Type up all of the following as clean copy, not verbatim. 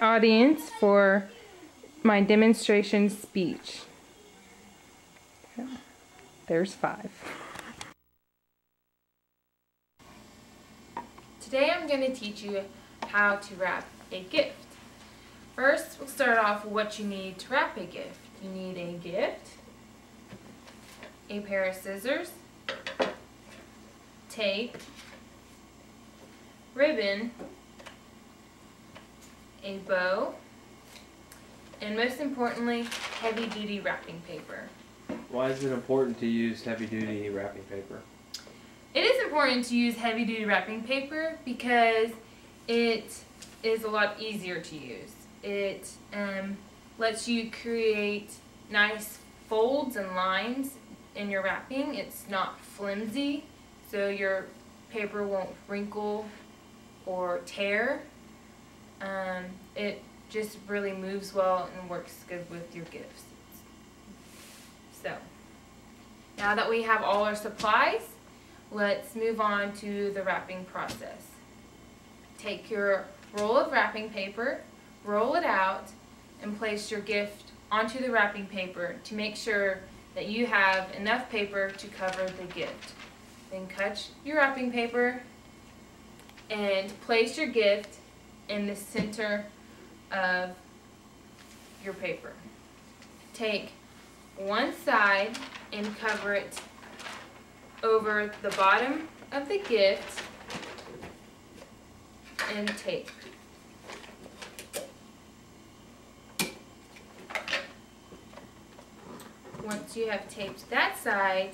audience for my demonstration speech. There's 5. Today I'm going to teach you how to wrap a gift. First, we'll start off with what you need to wrap a gift. You need a gift, a pair of scissors, tape, ribbon, a bow, and most importantly, heavy-duty wrapping paper. Why is it important to use heavy-duty wrapping paper? It is important to use heavy-duty wrapping paper because it is a lot easier to use. It lets you create nice folds and lines in your wrapping. It's not flimsy, so your paper won't wrinkle or tear. It just really moves well and works good with your gifts. So, now that we have all our supplies, let's move on to the wrapping process. Take your roll of wrapping paper, roll it out, and place your gift onto the wrapping paper to make sure that you have enough paper to cover the gift. Then cut your wrapping paper and place your gift in the center of your paper. Take one side and cover it over the bottom of the gift and tape. Once you have taped that side,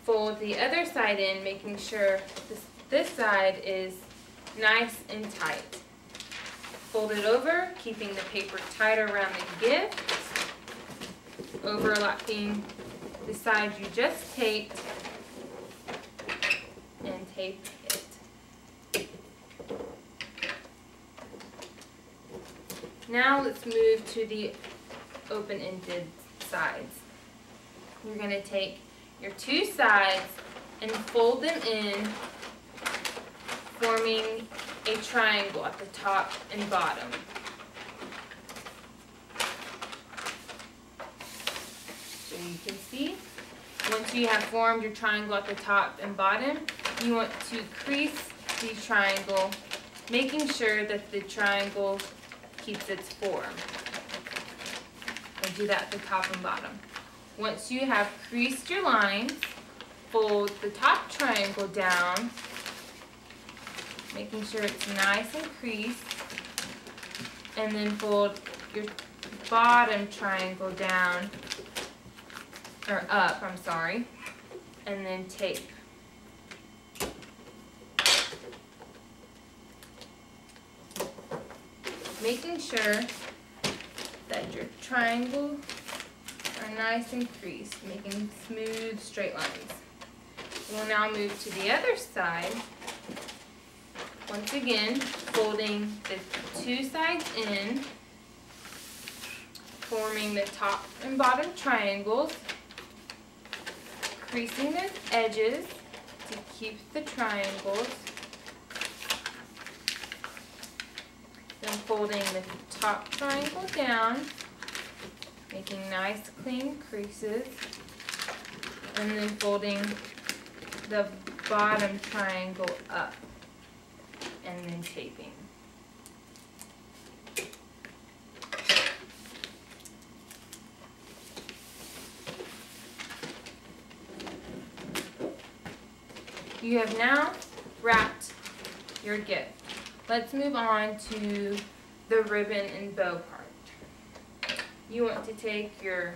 fold the other side in, making sure this side is nice and tight. Fold it over, keeping the paper tight around the gift, overlapping the side you just taped, and tape it. Now let's move to the open-ended sides. You're going to take your 2 sides and fold them in, forming a triangle at the top and bottom. So you can see, once you have formed your triangle at the top and bottom, you want to crease the triangle, making sure that the triangle keeps its form. And do that at the top and bottom. Once you have creased your lines, fold the top triangle down, making sure it's nice and creased, and then fold your bottom triangle down, or up, I'm sorry, and then tape. Making sure that your triangles are nice and creased, making smooth straight lines. We'll now move to the other side. Once again, folding the 2 sides in, forming the top and bottom triangles, creasing those edges to keep the triangles, then folding the top triangle down, making nice clean creases, and then folding the bottom triangle up, and then taping. You have now wrapped your gift. Let's move on to the ribbon and bow part. You want to take your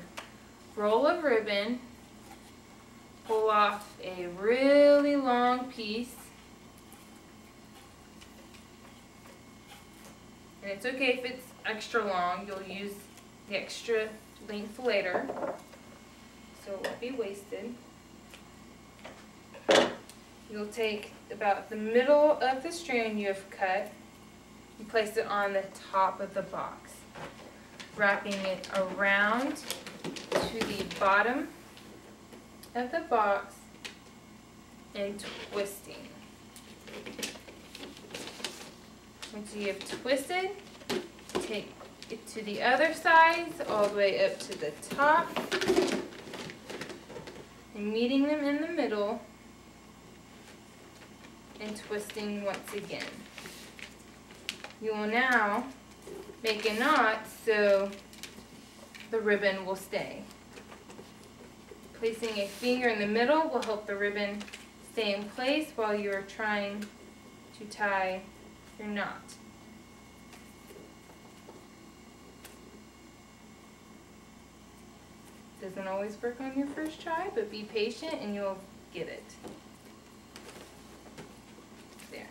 roll of ribbon, pull off a really long piece, and it's okay if it's extra long. You'll use the extra length later, so it won't be wasted. You'll take about the middle of the strand you have cut and place it on the top of the box, wrapping it around to the bottom of the box and twisting. Once you have twisted, take it to the other side, all the way up to the top, and meeting them in the middle, and twisting once again. You will now make a knot so the ribbon will stay. Placing a finger in the middle will help the ribbon stay in place while you are trying to tie your knot. Doesn't always work on your first try, but be patient and you'll get it. There.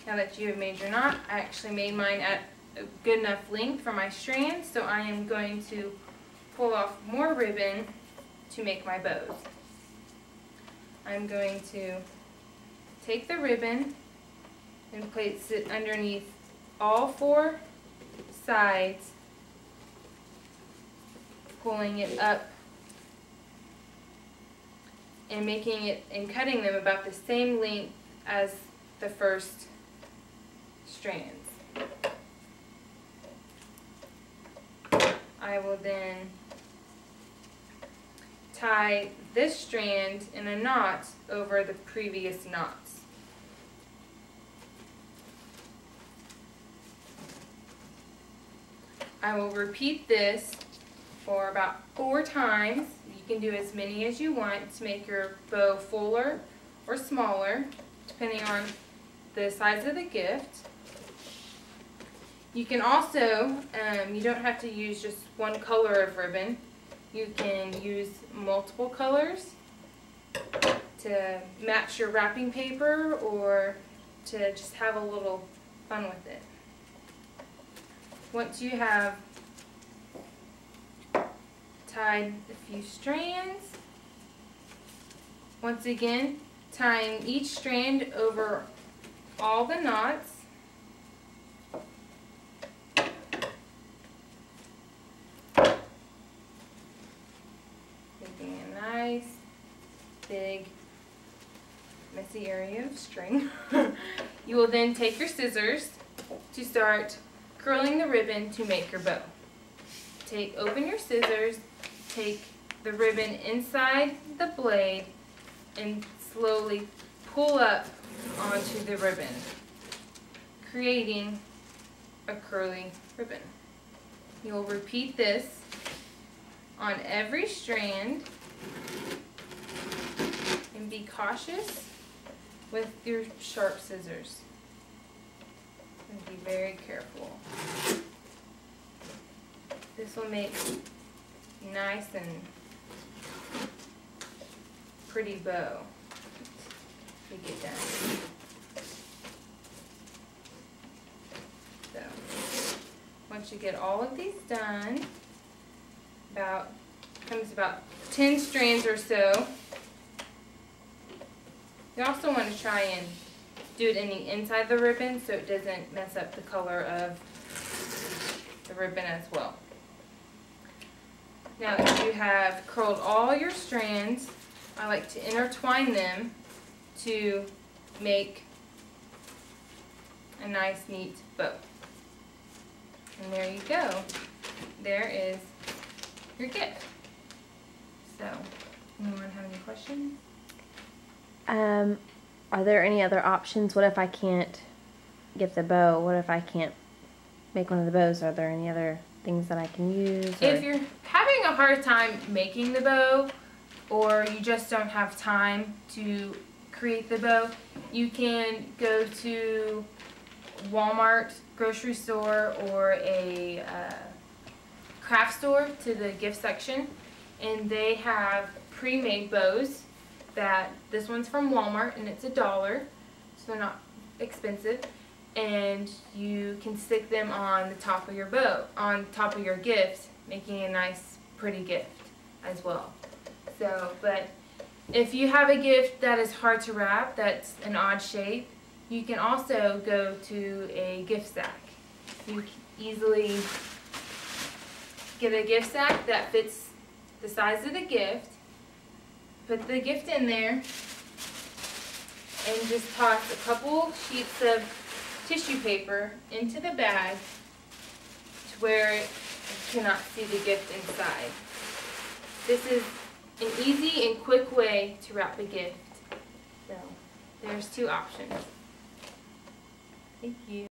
Now that you have made your knot, I actually made mine at a good enough length for my strands, so I am going to pull off more ribbon to make my bows. I'm going to take the ribbon and place it underneath all 4 sides, pulling it up and making it and cutting them about the same length as the first strands. I will then tie this strand in a knot over the previous knots. I will repeat this for about 4 times. You can do as many as you want to make your bow fuller or smaller, depending on the size of the gift. You can also, you don't have to use just one color of ribbon. You can use multiple colors to match your wrapping paper or to just have a little fun with it. Once you have tied a few strands, once again tying each strand over all the knots, making a nice big messy area of string. You will then take your scissors to start curling the ribbon to make your bow. Open your scissors, take the ribbon inside the blade, and slowly pull up onto the ribbon, creating a curly ribbon. You will repeat this on every strand, and be cautious with your sharp scissors. And be very careful. This will make nice and pretty bow to get done. So, once you get all of these done, comes about 10 strands or so. You also want to try and do it in the inside of the ribbon so it doesn't mess up the color of the ribbon as well. Now, if you have curled all your strands, I like to intertwine them to make a nice, neat bow. And there you go. There is your gift. So, anyone have any questions? Are there any other options? What if I can't get the bow? What if I can't make one of the bows? Are there any other things that I can use? Or? If you're having a hard time making the bow, or you just don't have time to create the bow, you can go to Walmart grocery store or a craft store to the gift section, and they have pre-made bows. This one's from Walmart and it's $1, so they're not expensive, and you can stick them on the top of your bow, on top of your gift, making a nice pretty gift as well. So, but if you have a gift that is hard to wrap, that's an odd shape, you can also go to a gift sack. You can easily get a gift sack that fits the size of the gift, put the gift in there, and just toss a couple sheets of tissue paper into the bag where you cannot see the gift inside. This is an easy and quick way to wrap a gift. So there's two options. Thank you.